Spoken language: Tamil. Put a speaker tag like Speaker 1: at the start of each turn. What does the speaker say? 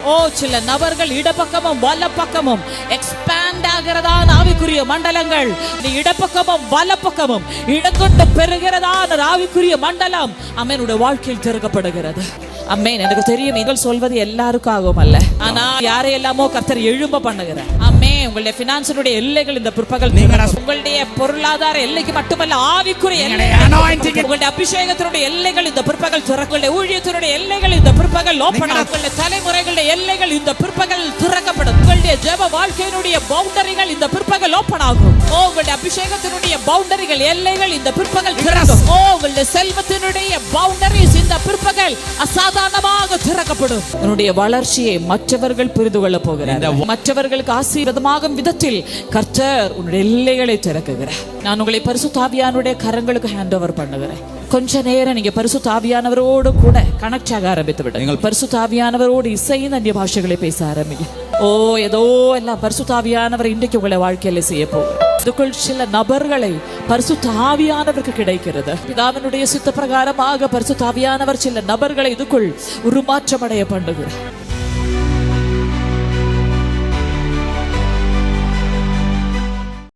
Speaker 1: ஓ சில நபர்கள் இடப்பக்கமும் வலப்பக்கமும் எக்ஸ்பேண்ட் ஆகிறதான ஆவிக்குரிய மண்டலங்கள், இடப்பக்கமும் வலப்பக்கமும் இடங்கொண்டு பெறுகிறதான ஆவிக்குரிய மண்டலம் அமேனுடைய வாழ்க்கையில் திறக்கப்படுகிறது. அம்மேன். எனக்கு தெரியும் நீங்கள் சொல்வது எல்லாருக்காகவும் அல்ல, ஆனா யாரையெல்லாமோ கர்த்தர் எழும்ப பண்ணுகிறார். அம்மே, உங்களுடைய பினான்சினுடைய எல்லைகள் இந்த பிற்பகல், உங்களுடைய பொருளாதார எல்லைக்கு மட்டுமல்ல ஆவிக்குரிய உங்களுடைய அபிஷேகத்தினுடைய எல்லைகள் இந்த பிற்பகல் திறக்க, ஊழியத்தினுடைய எல்லைகள் இந்த பிற்பகல் ஓபன் ஆகும், உங்களுடைய தலைமுறைகளுடைய எல்லைகள் இந்த பிற்பகல் திறக்கப்படும், உங்களுடைய ஜெப வாழ்க்கையினுடைய பவுண்டரிகள் இந்த பிற்பகல் ஓபன் ஆகும். ஓ உங்களுடைய அபிஷேகத்தினுடைய பவுண்டரிகள் எல்லைகள் இந்த பிற்பகல் திறக்கும். ஓ உங்களுடைய செல்வத்தினுடைய பவுண்டரிஸ் இந்த பிற்பகல் அசாதாரணமாக திறக்கப்படும். உன்னுடைய வளர்ச்சியை மற்றவர்கள் புரிந்து கொள்ள போகிறார்கள். மற்றவர்களுக்கு ஆசீர்வாதமாகும் விதத்தில் கர்த்தர் உன்னுடைய எல்லைகளை திறக்குகிறார். நான் உங்களை பரிசுத்த ஆவியானுடைய கரங்களுக்கு ஹேண்ட் ஓவர் பண்ணுகிறேன். கொஞ்ச நேரம் நீங்க பரிசுத்த ஆவியானவரோடு கூட கனெக்ட் ஆக ஆரம்பித்து விடுங்க. பரிசுத்த ஆவியானவரோடு இசையின் அந்நிய பாஷைகளை பேச ஆரம்பிங்க. ஓ ஏதோ எல்லாம் பரிசுத்த ஆவியானவர் இன்றைக்கு உங்களை வாழ்க்கையில செய்ய போகிறார். இதுக்குள் சில நபர்களை பரிசுத்த ஆவியானவருக்கு கிடைக்கிறது. பிதாவினுடைய சித்த பிரகாரமாக பரிசுத்த ஆவியானவர் சில நபர்களை இதுக்குள் உருமாற்றம் அடைய பண்ணுகிறார்.